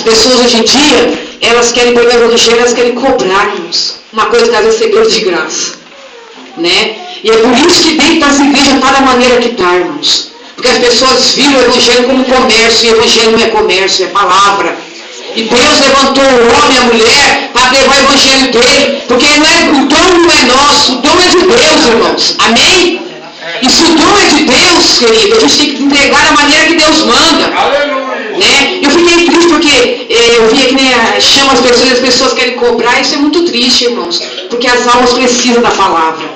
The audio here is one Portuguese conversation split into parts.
As pessoas hoje em dia, elas querem pegar o evangelho, elas querem cobrar, irmãos. Uma coisa que às vezes é de graça. Né? E é por isso que dentro das igrejas está da maneira que está, irmãos. Porque as pessoas viram o evangelho como comércio, e o evangelho não é comércio, é palavra. E Deus levantou o homem e a mulher para levar o evangelho dele, porque o dom não é nosso, o dom é de Deus, irmãos. Amém? E se o dom é de Deus, querido, a gente tem que entregar da maneira que Deus manda. Né? Eu fiquei triste porque eu vi que chama as pessoas e as pessoas querem cobrar. Isso é muito triste, irmãos, porque as almas precisam da palavra.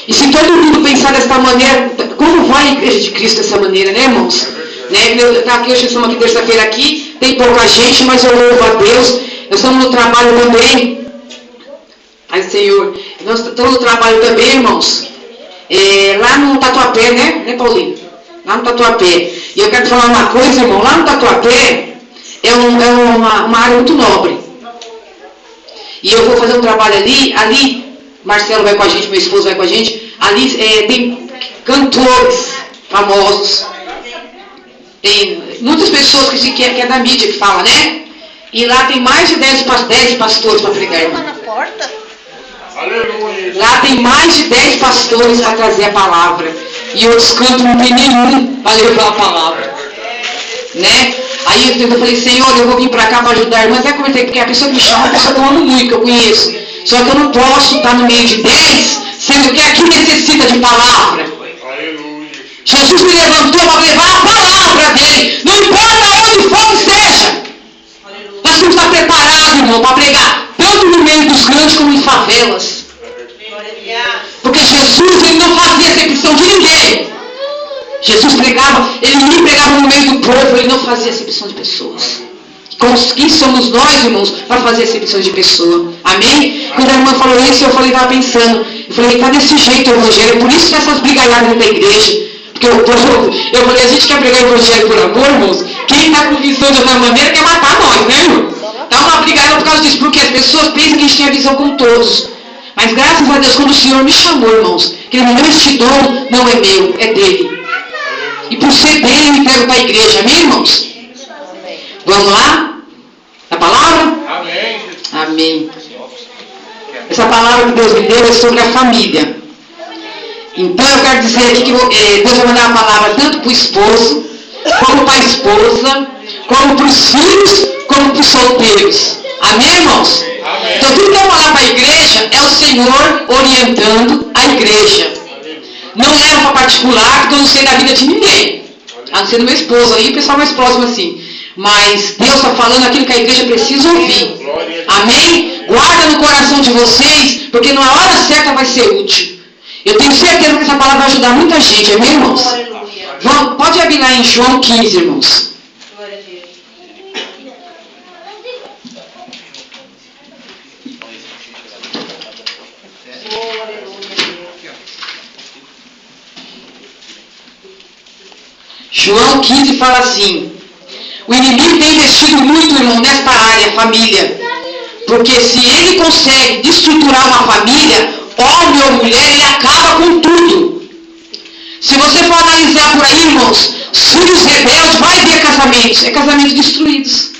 E se todo mundo pensar dessa maneira, como vai a igreja de Cristo dessa maneira, né, irmãos? Né? Hoje estamos aqui terça-feira aqui, tem pouca gente, mas eu louvo a Deus. Nós estamos no trabalho também. Ai, Senhor, nós estamos no trabalho também, irmãos. Lá no Tatuapé, né, Paulinho? Lá no Tatuapé. E eu quero te falar uma coisa, irmão. Lá no Tatuapé é uma área muito nobre. E eu vou fazer um trabalho ali, Marcelo vai com a gente, meu esposo vai com a gente. Ali tem cantores famosos. Tem muitas pessoas que é da mídia que fala, né? E lá tem mais de 10 pastores para pregar, irmão. Lá tem mais de 10 pastores para trazer a palavra. E outros cantos não tem nenhum para levar a palavra. Né? Aí eu falei, Senhor, eu vou vir para cá para ajudar a irmã. Até comentei, porque a pessoa que me chama é uma pessoa que eu amo muito, que eu conheço. Só que eu não posso estar no meio de 10, sendo que aqui necessita de palavra. Jesus me levantou para levar a palavra dele. Não importa onde for que seja. Nós temos que estar preparados, irmão, para pregar. Tanto no meio dos grandes como em favelas. Porque Jesus, ele não fazia acepção de ninguém. Jesus pregava, ele nem pregava no meio do povo, ele não fazia acepção de pessoas. Quem somos nós, irmãos, para fazer acepção de pessoa? Amém? Quando a irmã falou isso, eu estava pensando. Eu falei, está desse jeito o evangelho. É por isso que essas brigalhadas dentro da igreja. Porque eu falei, a gente quer pregar o evangelho por amor, irmãos. Quem está com visão de outra maneira quer matar nós, né, irmão? Está uma brigalhada por causa disso, porque as pessoas pensam que a gente tem a visão com todos. Mas graças a Deus, quando o Senhor me chamou, irmãos, que ele me deu este dom, não é meu, é dele. E por ser dele, eu entrego para a igreja, amém, irmãos? Vamos lá? A palavra? Amém. Amém. Essa palavra que Deus me deu é sobre a família. Então eu quero dizer aqui que Deus vai mandar a palavra tanto para o esposo, como para a esposa, como para os filhos, como para os solteiros. Amém, irmãos? Amém. Então tudo que eu falar para a igreja é o Senhor orientando a igreja. Não leva para particular, porque eu não sei da vida de ninguém. A não ser do meu esposo aí, o pessoal mais próximo assim. Mas Deus está falando aquilo que a igreja precisa ouvir. Amém? Guarda no coração de vocês, porque na hora certa vai ser útil. Eu tenho certeza que essa palavra vai ajudar muita gente, amém, irmãos? Vamos, pode abrir lá em João 15, irmãos. João 15 fala assim: o inimigo tem investido muito, irmão, nesta área, família. Porque se ele consegue destruturar uma família, homem ou mulher, ele acaba com tudo. Se você for analisar por aí, irmãos, filhos rebeldes, vai ver casamentos. É casamento destruídos.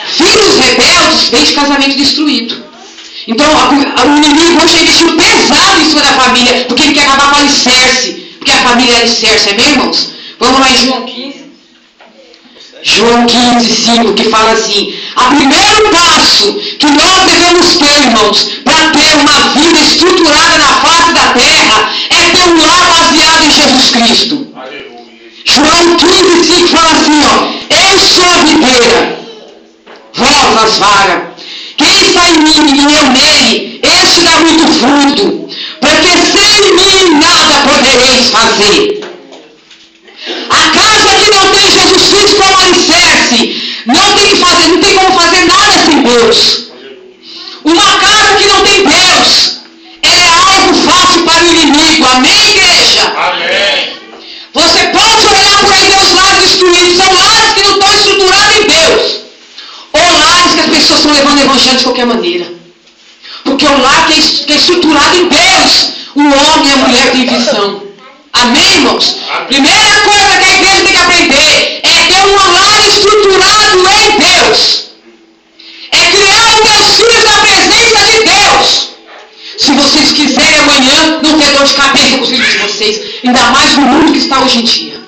Filhos rebeldes vem de casamento destruído. Então, o inimigo hoje investiu pesado em cima da família, porque ele quer acabar com o alicerce. Porque a família é alicerce, amém, irmãos? Vamos lá em João 15. João 15, 5, que fala assim: o primeiro passo que nós devemos ter, irmãos, para ter uma vida estruturada na face da terra, é ter um lar baseado em Jesus Cristo. Aleluia. João 15, 5 fala assim, eu sou a videira, vós as varas. Quem está em mim e eu nele, este dá muito fruto, porque sem mim nada podereis fazer. A casa que não tem Jesus Cristo como alicerce, não tem como fazer nada sem Deus. Uma casa que não tem Deus, é algo fácil para o inimigo. Amém, igreja? Amém. Você pode olhar por aí Deus lares destruídos, são lares que não estão estruturados em Deus. Ou lares que as pessoas estão levando o evangelho de qualquer maneira. Porque o lar que é estruturado em Deus, o homem e a mulher têm visão. Amém, irmãos? Amém. Primeira coisa que a igreja tem que aprender é ter um lar estruturado em Deus. dor de cabeça com os filhos de vocês. Ainda mais no mundo que está hoje em dia.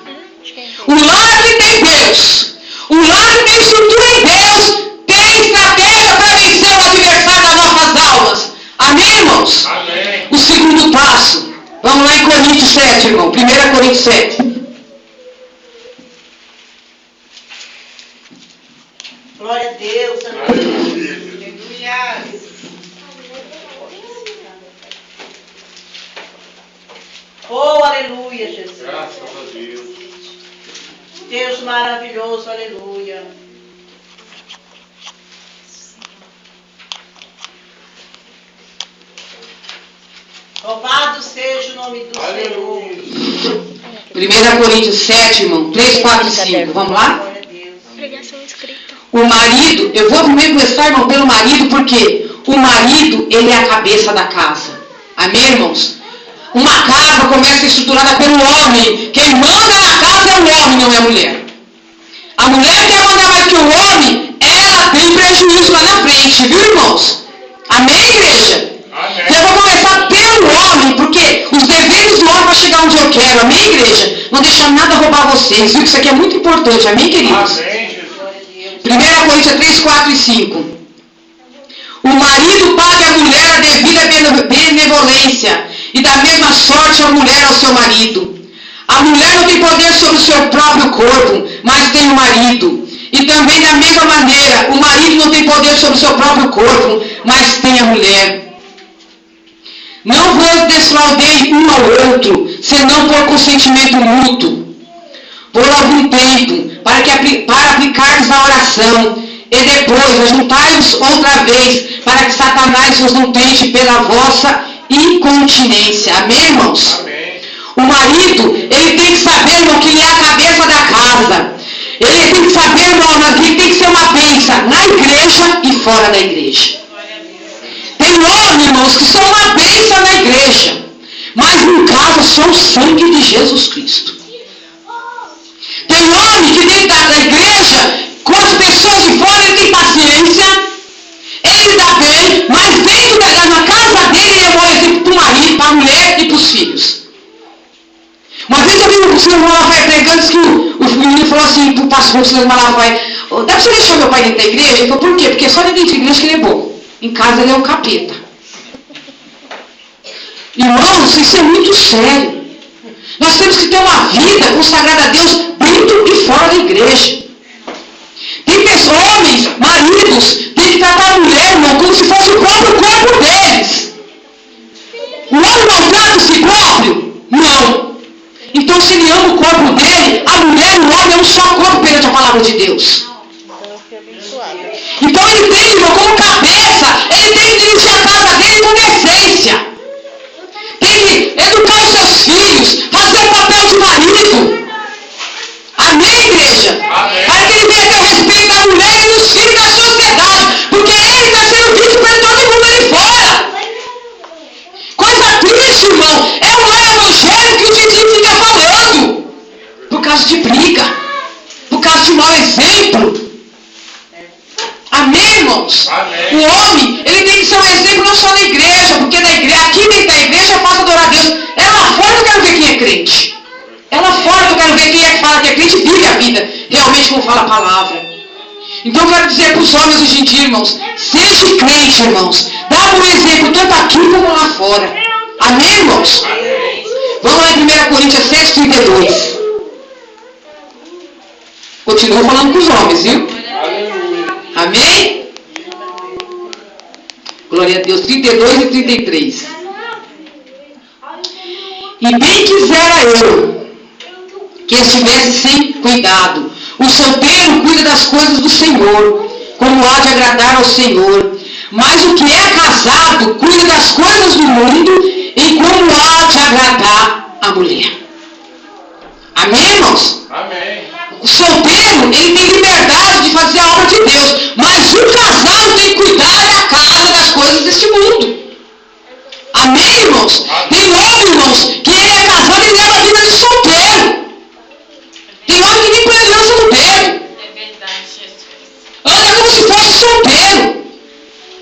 O lar que tem Deus, o lar que tem estrutura em Deus, tem estratégia para vencer o adversário das nossas almas. Amém, irmãos? Amém. O segundo passo. Vamos lá em Coríntios 7, irmão. 1 Coríntios 7. Glória a Deus. Aleluia. Oh, aleluia, Jesus. Graças a Deus. Deus maravilhoso, aleluia. Louvado seja o nome do Senhor. 1 Coríntios 7, irmão. 3, 4 e 5. Vamos lá? Glória a Deus. Pregação escrita. O marido, eu vou primeiro começar, irmão, pelo marido, porque o marido, ele é a cabeça da casa. Amém, irmãos? Uma casa começa estruturada pelo homem. Quem manda na casa é o homem, não é a mulher. A mulher quer mandar mais que o homem, ela tem prejuízo lá na frente, viu, irmãos? Amém, igreja? Amém. Eu vou começar pelo homem, porque os deveres do homem vão chegar onde eu quero. Amém, igreja? Não deixar nada roubar vocês, viu? Isso aqui é muito importante. Amém, queridos? Amém, Jesus. 1 Coríntios 3, 4 e 5. O marido paga à mulher a devida benevolência, e da mesma sorte a mulher ao seu marido. A mulher não tem poder sobre o seu próprio corpo, mas tem o marido. E também da mesma maneira, o marido não tem poder sobre o seu próprio corpo, mas tem a mulher. Não vos defraudei um ao outro, senão por consentimento mútuo, por algum tempo, para aplicar-vos a oração, e depois ajuntai-vos outra vez, para que Satanás vos não tente pela vossa incontinência. Amém, irmãos? Amém. O marido, ele tem que saber, irmão, que ele é a cabeça da casa. Ele tem que saber, irmão, que ele tem que ser uma bênção na igreja e fora da igreja. Tem homens, irmãos, que são uma bênção na igreja, mas em casa são o sangue de Jesus Cristo. Tem homem que dentro da igreja, com as pessoas de fora, ele tem paciência, ele dá bem, mas dentro na casa dele, ele é um exemplo para o marido, para a mulher e para os filhos. Uma vez eu vi o senhor Malafaia pregando, que o menino falou assim para o pastor, o senhor Malafaia, dá para você deixar meu pai dentro da igreja? Ele falou, por quê? Porque só dentro da igreja que ele é bom. Em casa ele é um capeta. Irmãos, isso é muito sério. Nós temos que ter uma vida consagrada a Deus dentro e fora da igreja. Tem pessoas, homens, maridos, tem que tratar a mulher, irmão, como se fosse o próprio corpo deles. O homem maltrata o si próprio? Não. Então, se ele ama o corpo dele, a mulher e o homem é um só corpo perante a palavra de Deus. Então, ele tem, irmão, como cabeça, ele tem que dirigir a casa dele com decência. Tem que educar os seus filhos, fazer o papel de marido. Amém, igreja? Amém. Para que ele venha ter o respeito da mulher e dos filhos da sociedade. Porque ele está sendo visto por todo mundo ali fora. Coisa triste, irmão. É o lar evangélico que o Didi fica falando. Por causa de briga. Por causa de mau exemplo. Amém, irmãos? Amém. O homem, ele tem que ser um exemplo não só na igreja, porque na igreja, aqui dentro da igreja eu posso adorar a Deus. É lá fora que eu quero ver quem é crente. É lá fora que eu quero ver quem é que fala que é crente e vive a vida, realmente como fala a palavra. Então eu quero dizer para os homens hoje em dia, irmãos, seja crente, irmãos. Dá um exemplo tanto aqui como lá fora. Amém, irmãos? Amém. Vamos lá em 1 Coríntios 7, 32. Continuo falando com os homens, viu? Aleluia. Amém? Glória a Deus. 32 e 33. E bem quisera eu que estivesse sem cuidado. O solteiro cuida das coisas do Senhor, como há de agradar ao Senhor. Mas o que é casado cuida das coisas do mundo, e como há de agradar a mulher. Amém, irmãos? Amém. O solteiro, ele tem liberdade de fazer a obra de Deus, mas o casado tem que cuidar da casa, das coisas deste mundo. Amém, irmãos? Tem homem, irmãos, que ele é casado e leva a vida de solteiro. Tem homem que nem põe aliança no dedo. É verdade, Jesus. Anda como se fosse solteiro.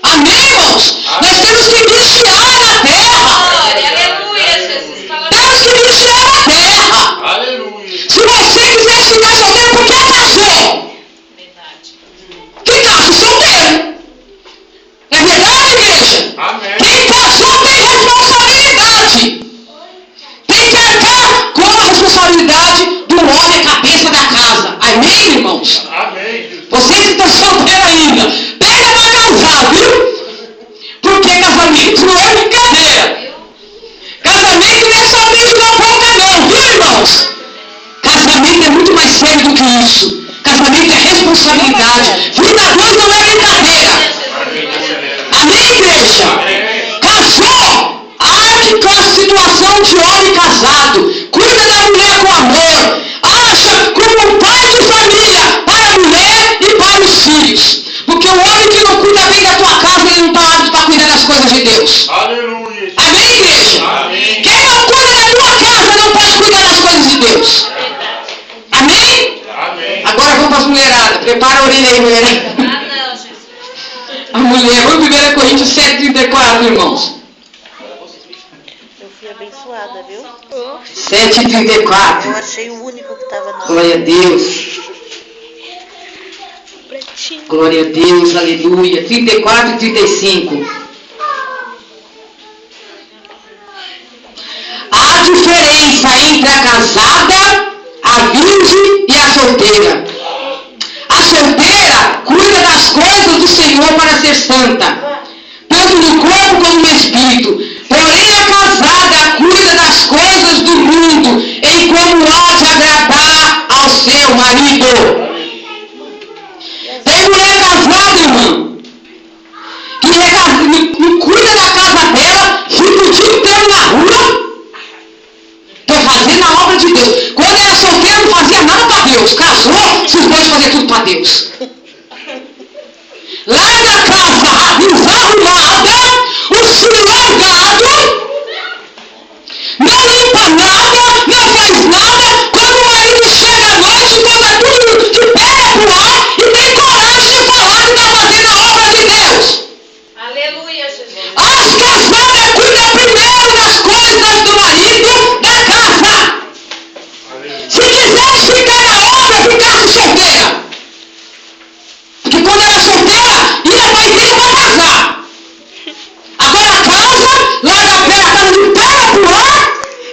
Amém, irmãos? Nós temos que vigiar na terra. Glória, aleluia, Jesus. responsabilidade. Vida a dois não é brincadeira. Amém, igreja? Casou, age com a situação de homem casado. Cuida da mulher com amor. Acha como um pai de família para a mulher e para os filhos. Porque o homem que não cuida bem da tua casa, ele não está apto para cuidar das coisas de Deus. Aleluia. Amém, igreja? Amém. Quem não cuida da tua casa não pode cuidar das coisas de Deus. Amém? Amém. Agora vamos para as mulheradas. Prepara a orelha aí, mulherada. não, Jesus. A mulher, vamos 1 Coríntios 7,34, irmãos. Eu fui abençoada, viu? 7,34. Eu achei o único que estava na. Glória a Deus. Pretinho. Glória a Deus, aleluia. 34 e 35. Há diferença entre a casada, a virgem e a solteira. A solteira cuida das coisas do Senhor para ser santa, tanto no corpo como no espírito. Porém, a casada cuida das coisas do mundo, em como há de agradar ao seu marido. Tem mulher casada, irmão, que cuida da casa dela, fica o dia inteiro na rua, fazendo a obra de Deus. Quando era solteira, não fazia nada para Deus. Casou, se pode fazer tudo para Deus. Larga a casa desarrumada, o filho largado, não limpa nada, não faz nada. Quando o marido chega à noite, bota tudo de pé pro ar e tem coragem de falar que está fazendo a obra de Deus. Aleluia, Jesus. As casadas cuidam primeiro das coisas do marido, da casa. Se quisesse ficar na obra, ficasse solteira. Porque quando era solteira, ia para a igreja para casar. Agora casa, larga a casa de terra pro ar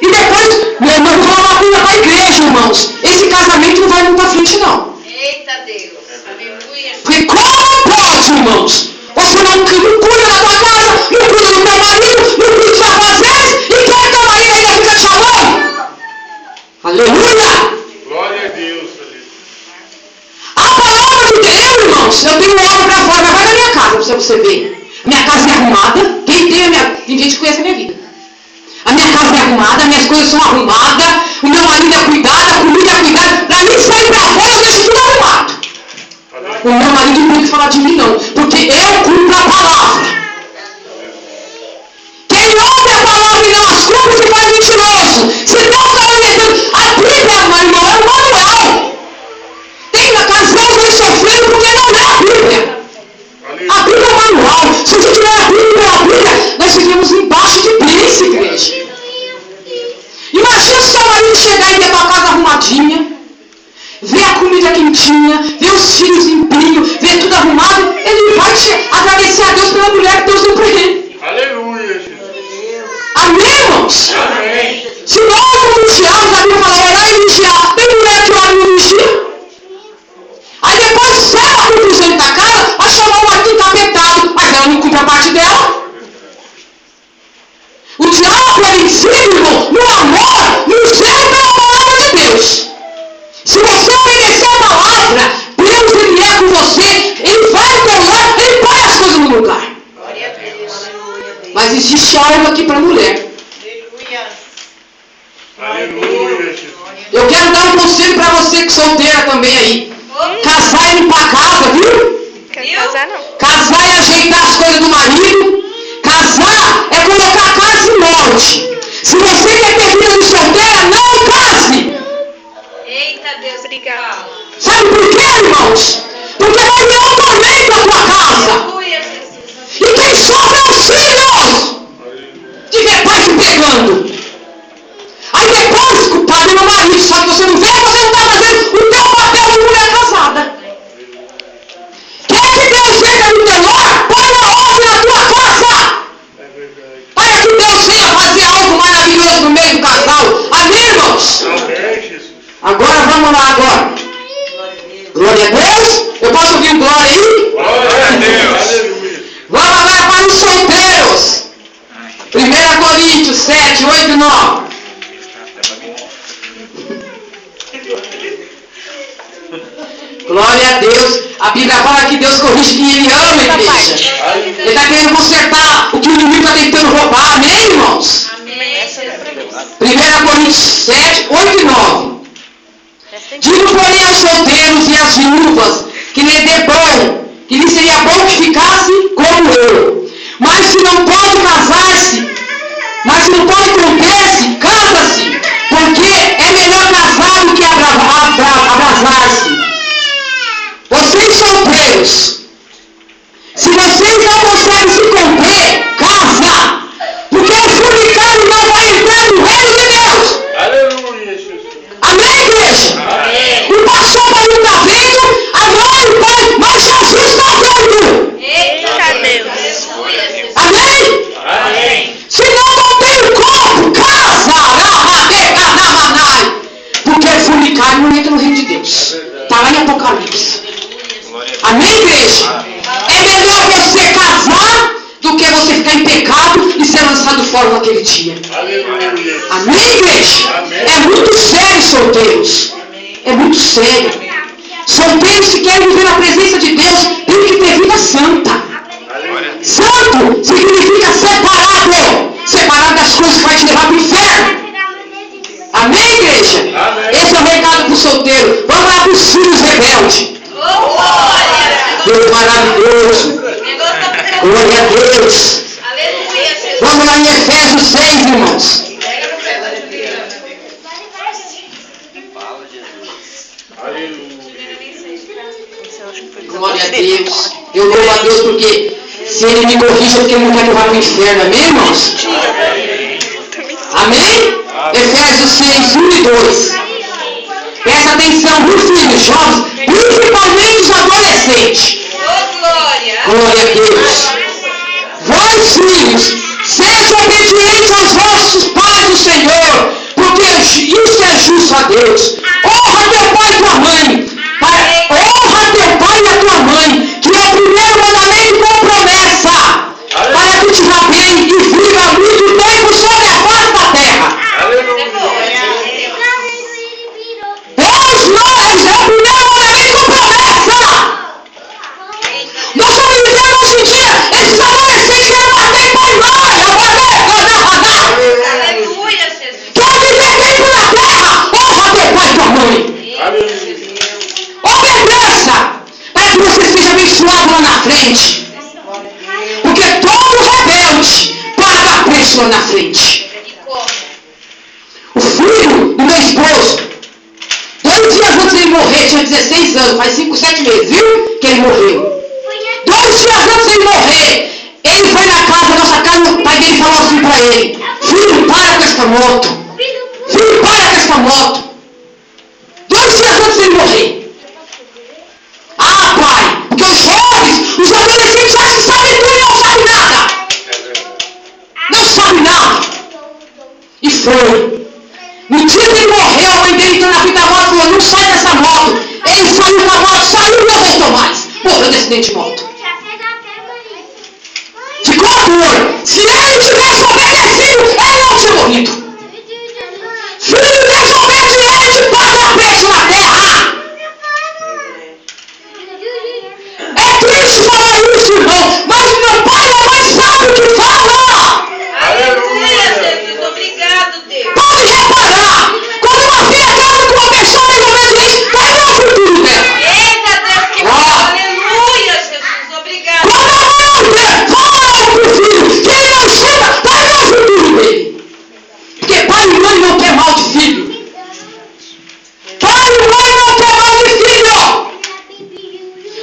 e depois, meu irmão, fala uma coisa para a igreja, irmãos. Esse casamento não vai muito para frente, não. Eita Deus. Aleluia. Porque como pode, irmãos? Você não cuida da tua casa, não cuida do teu marido, não cuida dos afazeres, e quer teu marido ainda fica te chamando? Aleluia! Glória a Deus. A palavra de Deus, irmãos, eu tenho obra pra fora, vai na minha casa pra você ver. Minha casa é arrumada, quem tem a minha... Tem gente que conhece a minha vida. A minha casa é arrumada, minhas coisas são arrumadas, o meu marido é cuidado, a comida é cuidada. Pra mim sair pra fora, eu deixo tudo arrumado. O meu marido não pode falar de mim, não, porque eu cumpro a palavra. Quem ouve a palavra e não as cumpre se faz mentiroso. Se não está obedecendo, a Bíblia, meu irmão, é um manual. Tem casais sofrendo porque não lê a Bíblia. A Bíblia é um manual. Se você tiver a Bíblia, nós vivemos embaixo de bênção, igreja. Imagina se seu marido chegar e ter uma casa arrumadinha, ver a comida quentinha, ver os filhos limpinhos, ver tudo arrumado, ele vai te agradecer a Deus pela mulher que Deus deu para ele. Aleluia, Jesus. Amém, irmãos? Amém. Se nós não vigiarmos, a Bíblia fala, orar e vigiar. Tem mulher que ora e não vigia. Aí depois sai a conclusão da casa, vai chamar o marido encapetado, mas ela não cumpre a parte dela. O diabo é vencido, irmão, no amor, no zelo pela palavra de Deus. Se você obedecer a palavra, Deus ele é com você, ele vai colar, ele põe as coisas no lugar. Glória a Deus. Aleluia, Deus. Mas existe algo aqui para a mulher. Aleluia. Aleluia, Jesus. Eu quero dar um conselho para você que é solteira também aí. Casar e limpar a casa, viu? Quer casar não? Casar é ajeitar as coisas do marido. Casar é colocar a casa em ordem. Se você quer ter vida de solteira, não case. Eita Deus. Obrigada. Sabe por quê, irmãos? Porque vai vir um tormento na tua casa. Aleluia, Jesus. E quem sofre é os filhos. De ver pai se pegando. Aí depois, culpado é meu marido. Só que você não vê, você não está fazendo o teu papel de mulher casada. Quer que Deus venha no teu lar? Põe uma ordem na tua casa. Para que Deus venha fazer algo maravilhoso no meio do casal. Amém, irmãos? Amém, Jesus. Agora vamos lá agora. Glória a Deus. Eu posso ouvir um glória aí? Glória a Deus. Aleluia. Vamos agora para os solteiros. 1 Coríntios 7, 8 e 9. Glória a Deus. A Bíblia fala que Deus corrige quem Ele ama, igreja. Ele está querendo consertar o que o inimigo está tentando roubar. Amém, irmãos? Amém. 1 Coríntios 7, 8 e 9. Digo, porém, aos solteiros e às viúvas que lhe seria bom que ficasse como eu. Mas se não pode casar-se, mas se não pode conter-se, casa-se, porque é melhor casar do que abrasar-se. Vocês solteiros, se vocês não conseguem se conter, casa, porque o fornicário não vai entrar no reino de Deus. Aleluia, Jesus. Amém, igreja? Amém. O pastor não está vendo, a mãe, o pai, mas Jesus está vendo. Eita Deus. Amém? Amém. Se não tem o corpo, casa, porque o fornicário não entra no reino de Deus. Está lá em Apocalipse. Amém, igreja? É melhor você casar do que você ficar em pecado e ser lançado fora naquele dia. Aleluia. Amém, igreja? É muito sério, solteiros. É muito sério. Solteiros que querem viver na presença de Deus têm que ter vida santa. Santo significa separado. Separado das coisas que vai te levar para o inferno. Amém, igreja? Amém. Esse é o recado para o solteiro. Vamos lá para os filhos rebeldes. Deus maravilhoso. Glória a Deus. Aleluia. Vamos lá em Efésios 6, irmãos. Glória a Deus. Eu louvo a Deus porque se Ele me corrige, porque Ele não quer que eu vá para o inferno. Amém, irmãos? Amém? Efésios 6, 1 e 2. Presta atenção, viu, filhos, jovens, principalmente os adolescentes. Glória a Deus. Vós, filhos, sejam obedientes aos vossos pais do Senhor, porque isso é justo a Deus. Honra teu pai e tua mãe. Honra teu pai e a tua mãe, que é o primeiro mandamento com promessa, para que te vá bem e viva muito tempo sobre a face da terra. Deus nós é o primeiro mandamento com promessa. Nós estamos vivendo hoje em dia, esses adolescentes querem bater pai e mãe, Aleluia, Jesus. quer viver tempo na terra, honra teu pai e tua mãe. Obedeça, para que você seja abençoado lá na frente. Porque todo rebelde paga preço lá na frente. O filho do meu esposo, 2 dias antes de ele morrer, tinha 16 anos, faz 5, 7 meses, viu? Que ele morreu. 2 dias antes de ele morrer, ele foi na casa, nossa casa, o pai dele falou assim para ele: filho, para com esta moto. Filho, para com esta moto. 2 dias antes de ele morrer. Ah, pai, porque os jovens, os adolescentes acham que sabem tudo e não sabem nada. Não sabem nada. E foi. No dia que ele morreu, a mãe dele entrou na frente da moto e falou: não sai dessa moto. Ele saiu da moto, saiu e não voltou mais. Morreu de acidente de moto. Ficou a dor. Se ele tivesse obedecido, ele não tinha morrido. Filho desobediente paga preço na terra. É triste falar isso, irmão, mas meu pai e minha mãe sabem o que fala. Aleluia, Jesus. Obrigado, Deus. Pode reparar, quando uma filha casa com uma pessoa desobediente, vai ver o futuro dela. Eita Deus, que bom. Aleluia, Jesus. Obrigado. Quando a mãe fala pro filho que ele não chega, vai ver o futuro dele. Porque pai e mãe não quer mal de filho. Pai e mãe não quer mal de filho.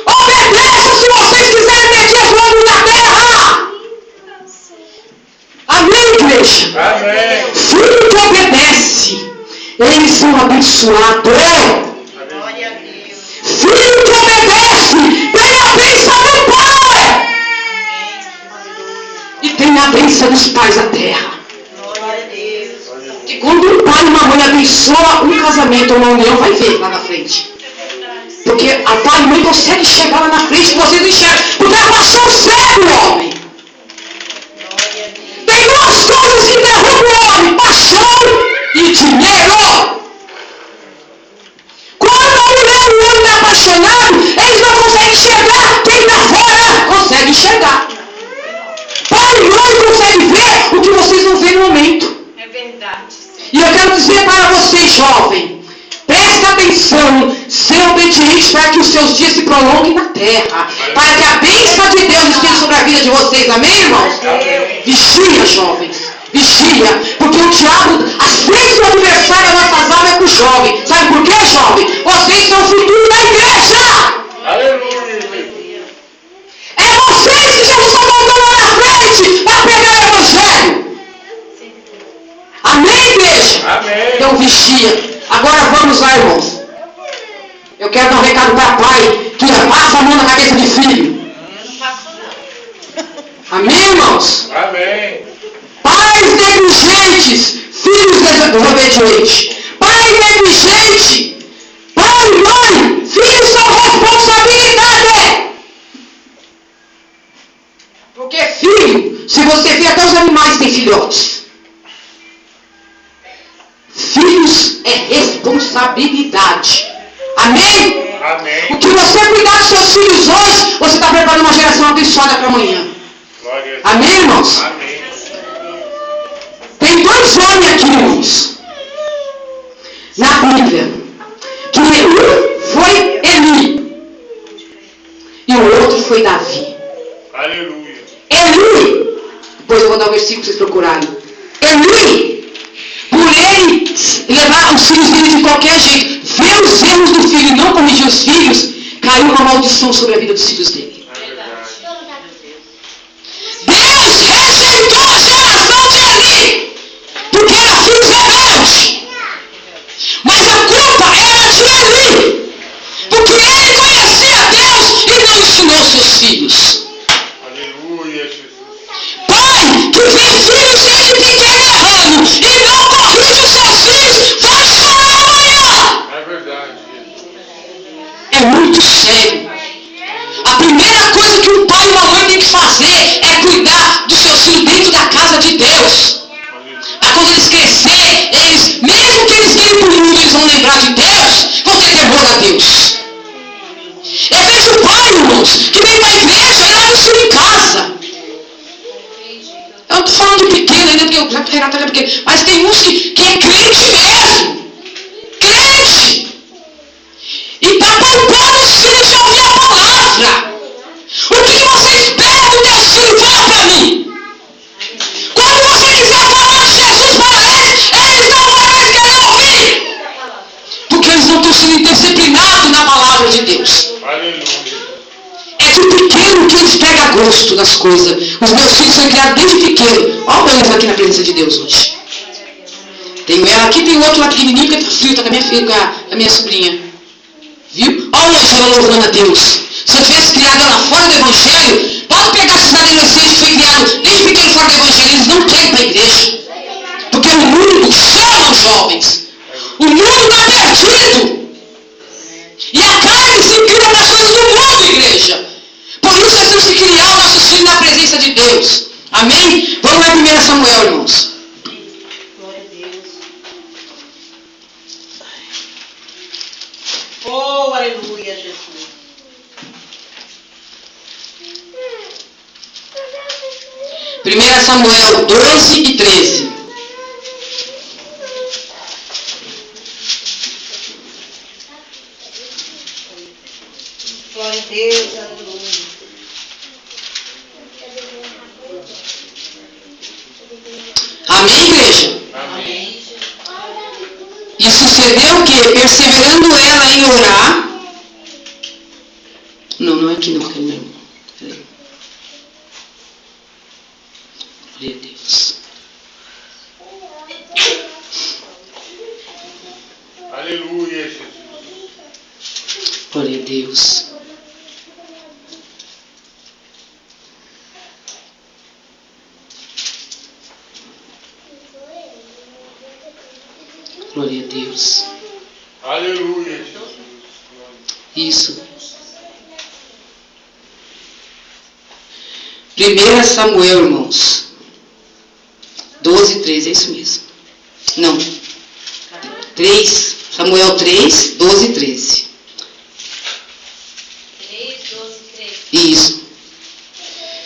Obedeça se vocês quiserem ter dias longos na terra. Amém, igreja? Amém. Filho que obedece, eles são abençoados. Glória a Deus. Filho que obedece, tem a bênção do Pai. E tem a bênção dos pais da terra. Glória a Deus. Que quando um pai e uma mãe abençoa um casamento ou uma união, vai ver lá na frente. Porque a pai e mãe conseguem chegar lá na frente e vocês não enxergam. Porque a paixão cega o homem. Tem 2 coisas que derrubam o homem: paixão e dinheiro. Quando a mulher e o homem está apaixonado, dizer para você, jovem, presta atenção, ser obediente para que os seus dias se prolonguem na terra, para que a bênção de Deus esteja sobre a vida de vocês, amém, irmãos? Vigia, jovens, vigia, porque o diabo, a frente do aniversário da nossas almas é com o jovem. Sabe por quê, jovem? Vocês são o futuro da igreja. Aleluia. É vocês que Jesus está mandando lá na frente para pregar o evangelho. Amém, igreja? Amém. Então vigia. Agora vamos lá, irmãos. Eu quero dar um recado para pai que passa a mão na cabeça de filho. Amém, irmãos? Amém. Pais negligentes, filhos desobedientes. Pai negligente, pai e mãe, filhos são responsabilidade. Porque filho, se você vê até os animais têm filhotes. Filhos é responsabilidade. Amém? Amém. O que você cuidar dos seus filhos hoje, você está preparando uma geração abençoada para amanhã. Glória a Deus. Amém, irmãos? Amém. Tem dois homens aqui, irmãos, na Bíblia, que um foi Eli e o outro foi Davi. Aleluia. Eli, depois eu vou dar o versículo para vocês procurarem. Eli, por ele levar os filhos dele de qualquer jeito, ver os erros do filho e não corrigir os filhos, caiu uma maldição sobre a vida dos filhos dele. É verdade. Deus rejeitou a geração de Eli, porque era filhos rebeldes. Mas a culpa era de Eli, porque ele conhecia Deus e não ensinou seus filhos. Aleluia, Jesus. Pai que vê filhos desde pequeno errando e não corrige os seus filhos, vai chorar amanhã. É verdade. É muito sério. A primeira coisa que um pai e uma mãe tem que fazer é cuidar dos seus filhos dentro da casa de Deus. Para quando eles crescerem, eles, mesmo que eles virem para o mundo, eles vão lembrar de Deus, vão ter temor a Deus. Eu vejo pai, irmãos, que vem para a igreja e leva o filho em casa. Eu estou falando de pequeno ainda, porque o Renato é pequeno, mas tem uns que é crente mesmo. Crente. E está poupando os filhos de ouvir a palavra. O que você espera do teu filho? Fala para mim. Quando você quiser falar de Jesus para eles não vão mais querer ouvir. Porque eles não estão sendo disciplinados na palavra de Deus. Aleluia. É de pequeno que eles pegam gosto das coisas. Os meus filhos são criados desde pequeno. Olha eles aqui na presença de Deus hoje. Tenho ela aqui, tem outro lá pequenininho que está frio, está com a minha filha, com a minha sobrinha. Viu? Olha hoje ela louvando a Deus. Se eu tivesse criado ela fora do evangelho, pode pegar esses adolescentes que foi criado desde pequeno fora do evangelho, eles não querem ir para a igreja. Porque o mundo chama os jovens. O mundo está perdido. E a carne se cria nas coisas do mundo, igreja. Por isso nós temos que criar os nossos filhos na presença de Deus. Amém? Vamos lá em 1 Samuel, irmãos. Glória a Deus. Oh, aleluia, Jesus. Primeira Samuel 12 e 13. Glória a Deus, aleluia. Amém, igreja? Amém. E sucedeu que, perseverando ela em orar... Não é aqui não, que é meu irmão. Peraí. Glória a Deus. Aleluia, Jesus. Glória a Deus. Glória a Deus. Aleluia, Jesus. Isso. 1 Samuel, irmãos. 12, 13, é isso mesmo. Não. 3, Samuel 3, 12 e 13. 3, 12, 13. Isso.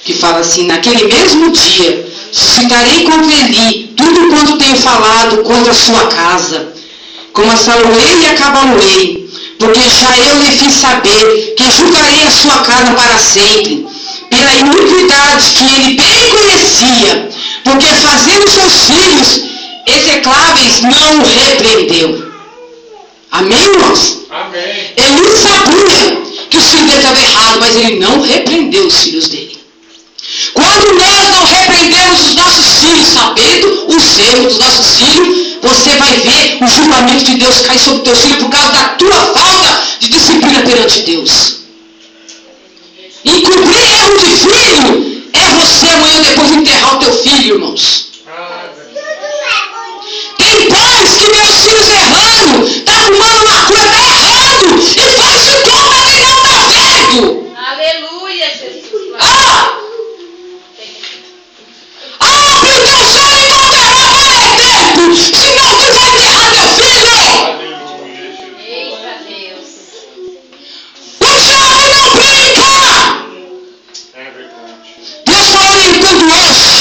Que fala assim, naquele mesmo dia, suscitarei contra Eli tudo quanto tenho falado contra a sua casa, como a Salomei e a Cabaloei, porque já eu lhe fiz saber que julgarei a sua casa para sempre, pela iniquidade que ele bem conhecia, porque fazendo seus filhos execráveis não o repreendeu. Amém, irmãos? Amém. Ele sabia que os filhos dele estavam errados, mas ele não repreendeu os filhos dele. Quando nós não repreendemos os nossos filhos, sabendo os erros dos nossos filhos, você vai ver o julgamento de Deus cair sobre o teu filho por causa da tua falta de disciplina perante Deus. Encobrir erro de filho é você amanhã depois enterrar o teu filho, irmãos. Tem pais que vê os filhos errando, está fumando maconha, está errando, e faz de conta que não está vendo. Aleluia, Jesus. Abre o teu sonho e conterrá para o tempo, senão tu vai enterrar teu filho. Aleluia, Jesus. Eita Deus. O jovem não brinca. É verdade. Deus está orientando hoje.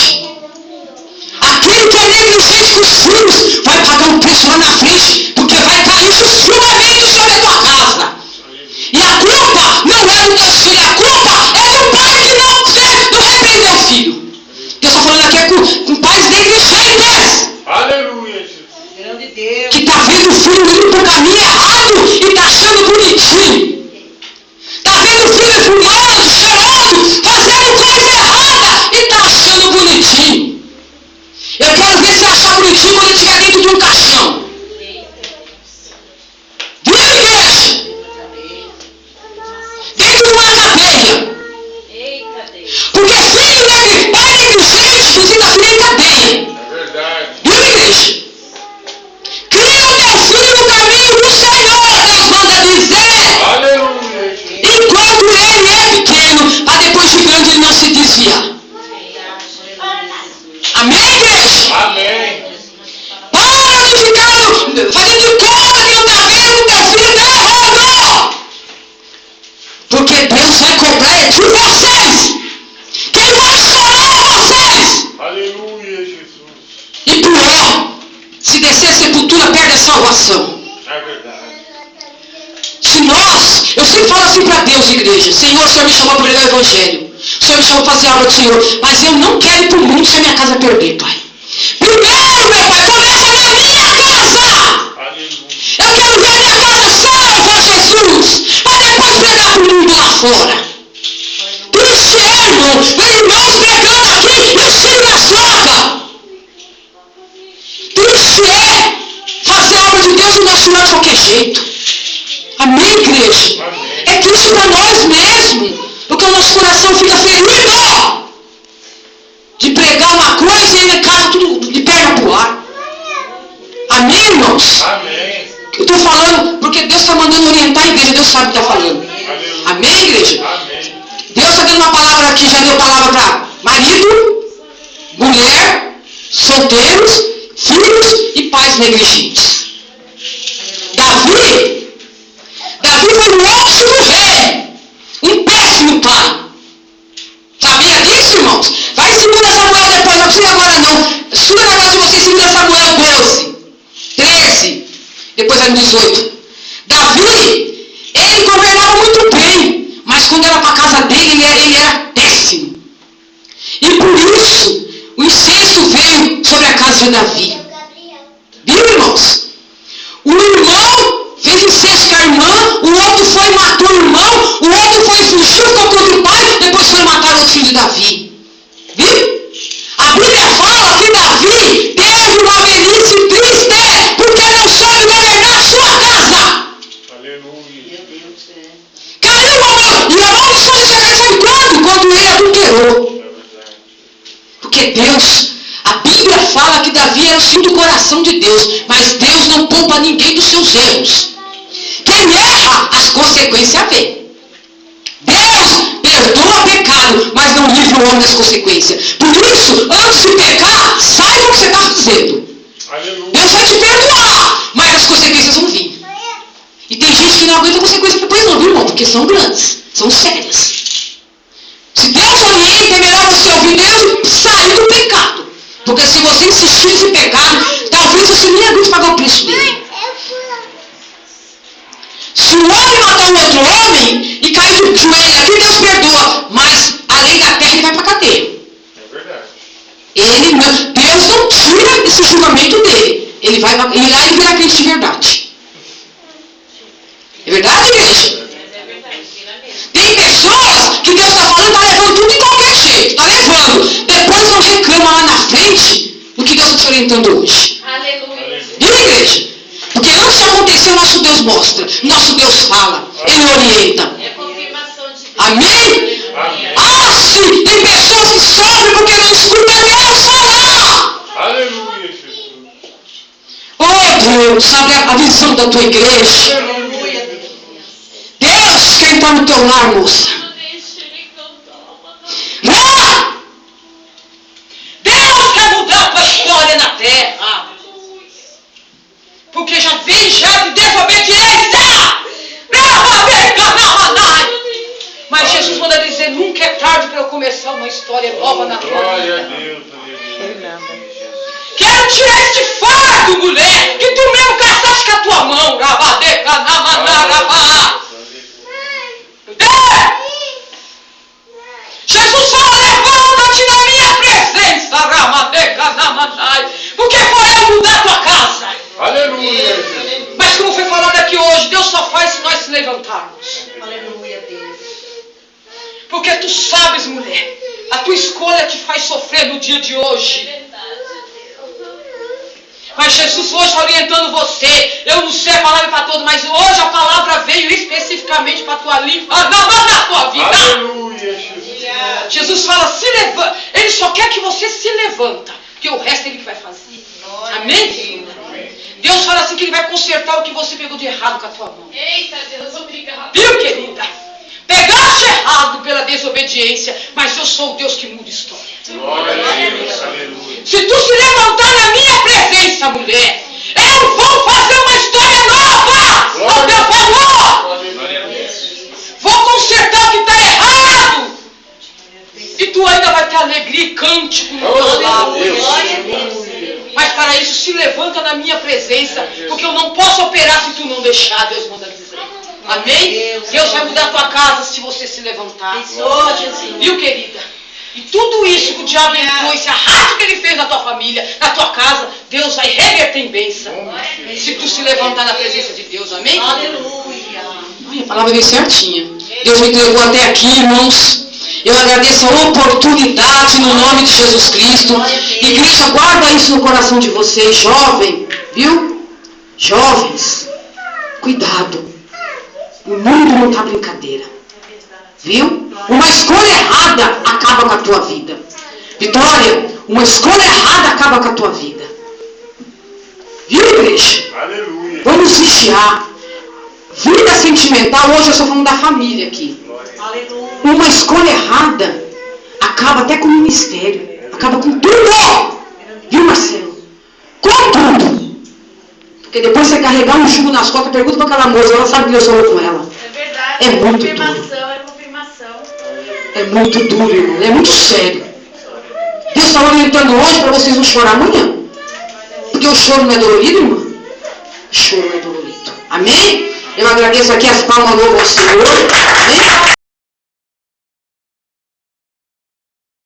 Aquele que é negligente com os filhos vai pagar um preço lá na frente, porque vai cair sussurramento sobre a tua casa. E a culpa não é do teu filho, a culpa é do pai que não repreendeu o filho. Deus está falando aqui com pais negligentes, Aleluia, Jesus. Grande Deus. que está vendo o filho indo para o caminho errado e está achando bonitinho. Está vendo o filho fumando, cheirando, fazendo coisa errada e está achando bonitinho. Eu quero ver se achar bonitinho quando ele estiver dentro de um caixão. Viu, igreja? Dentro de uma cadeia. Eita Deus. Porque filho pai negligente visita filho em cadeia. É verdade. Viu, igreja? Cria o teu filho no caminho do Senhor, Deus manda dizer. Aleluia, Jesus. Enquanto ele é pequeno, para depois de grande ele não se desviar. Amém, igreja? Amém. Para de ficar fazendo de conta que não está vendo que teu filho está errado. Porque Deus vai cobrar de vocês. Quem vai chorar é vocês. Aleluia, Jesus. E pior, se descer a sepultura, perde a salvação. É verdade. Se nós, eu sempre falo assim para Deus, igreja, Senhor, o Senhor me chamou para pregar o Evangelho. O Senhor me chamou para fazer a obra do Senhor. Mas eu não quero ir para o mundo sem a minha casa perder, Pai. Primeiro, meu Pai, começa na minha casa. Aleluia. Eu quero ver a minha casa salva, Jesus. Para depois pregar para o mundo lá fora. Triste é, irmão, ver irmãos pregando aqui e os filhos na soca. Triste é fazer a obra de Deus e não chorar de qualquer jeito. Amém, igreja? Amém. É triste para nós mesmos, porque o nosso coração fica ferido de pregar uma coisa e ainda casa tudo de perna pro ar. Amém, irmãos? Amém. Eu estou falando porque Deus está mandando orientar a igreja, Deus sabe o que está falando. Aleluia. Amém, igreja? Amém. Deus está dando uma palavra aqui, já deu palavra para marido, mulher, solteiros, filhos e pais negligentes. Davi foi o osso do rei, um péssimo pai. Sabia disso, irmãos? Vai em 2 Samuel depois, não precisa agora não. Estuda na casa de vocês 2 Samuel 12, 13, depois vai no 18. Davi, ele governava muito bem, mas quando era para a casa dele, ele era péssimo. E por isso, o incesto veio sobre a casa de Davi. Viu, irmãos? O irmão fez incesto com a irmã, o outro foi e matou o irmão, o outro foi e fugiu, ficou contra o pai, depois foi matar o filho de Davi. Viu? A Bíblia fala que Davi teve uma velhice triste, porque não soube governar a sua casa. Aleluia. Meu Deus, Caiu e a maldição de chegar sabe quando ele adulterou. É verdade. Porque Deus, a Bíblia fala que Davi era o filho do coração de Deus, mas Deus não poupa ninguém dos seus erros. Quem erra, as consequências vêm. Deus perdoa pecado, mas não livra o homem das consequências. Por isso, antes de pecar, saiba o que você está fazendo. Aleluia. Deus vai te perdoar, mas as consequências vão vir. E tem gente que não aguenta consequências depois não, viu, irmão? Porque são grandes, são sérias. Se Deus orienta, é melhor você ouvir Deus e sair do pecado. Porque se você você insistir nesse pecado, talvez você nem aguente pagar o preço dele. Se o homem matar um outro homem e cair de joelho aqui, Deus perdoa. Mas a lei da terra ele vai para a cadeia. É verdade. Deus não tira esse julgamento dele. Ele vai lá e vira crente de verdade. É verdade, igreja? Tem pessoas que Deus está falando, está levando tudo de qualquer jeito. Está levando. Depois não reclama lá na frente do que Deus está te orientando hoje. Aleluia. Viu, igreja? Porque antes de acontecer, o nosso Deus mostra. Nosso Deus fala. Ele orienta. É confirmação de Deus. Amém? Amém. Ah, sim! Tem pessoas que sofrem porque não escutam Deus falar. Aleluia, Jesus. Oh, Deus, abre a visão da tua igreja. Aleluia. Deus quer entrar no teu lar, moça. Lá! Deus quer mudar a tua história na terra. Porque já vem já de desobediência. Mas Jesus manda dizer, nunca é tarde para eu começar uma história nova na tua Glória a vida. Deus. Aleluia. Quero tirar este fardo, mulher, que tu mesmo caçaste com a tua mão. Jesus fala, levanta-te na minha presença, porque foi eu mudar a tua casa. Aleluia, Jesus. Mas como foi falado aqui hoje, Deus só faz se nós se levantarmos. Aleluia, Deus. Porque tu sabes, mulher, a tua escolha te faz sofrer no dia de hoje. Mas Jesus hoje está orientando você. Eu não sei a palavra para todos, mas hoje a palavra veio especificamente para a tua língua, na tua vida. Aleluia, Jesus. Jesus fala, se levanta. Ele só quer que você se levanta, porque o resto ele que vai fazer. Amém? Deus fala assim que ele vai consertar o que você pegou de errado com a tua mão. Eita, Deus, obrigado. Viu, querida? Pegaste errado pela desobediência, mas eu sou o Deus que muda história. Glória a Deus. Aleluia. Se tu se levantar na minha presença, mulher, eu vou fazer uma história nova ao teu favor. Vou consertar o que está errado. E tu ainda vai ter alegria e cântico no teu lado. Glória a Deus. Mas para isso se levanta na minha presença, porque eu não posso operar se tu não deixar, Deus manda dizer. Amém? Deus vai mudar a tua casa se você se levantar. Abençoa, Jesus. Viu, querida? E tudo isso que o diabo entrou, esse arrasto que ele fez na tua família, na tua casa, Deus vai reverter em bênção. Se tu se levantar na presença de Deus, amém? Aleluia. Ai, a palavra veio certinha. Deus me entregou até aqui, irmãos. Eu agradeço a oportunidade no nome de Jesus Cristo. Igreja, guarda isso no coração de vocês, jovem, viu? Jovens, cuidado. O mundo não está brincadeira. Viu? Uma escolha errada acaba com a tua vida. Vitória, uma escolha errada acaba com a tua vida. Viu, igreja? Aleluia. Vamos vigiar. Vida sentimental, hoje eu estou falando da família aqui. Aleluia. Uma escolha errada acaba até com o ministério. Acaba com tudo. Viu, Marcelo? Com tudo. Porque depois você carregar um jugo nas costas, pergunta para aquela moça, ela sabe que Deus falou com ela. É verdade. É muito confirmação, é confirmação. É muito duro, irmão. É muito sério. Deus está orientando hoje para vocês não chorar amanhã. Porque o choro não é dolorido, irmão? O choro não é dolorido. Amém? Eu agradeço aqui as palmas louvam ao Senhor. Amém?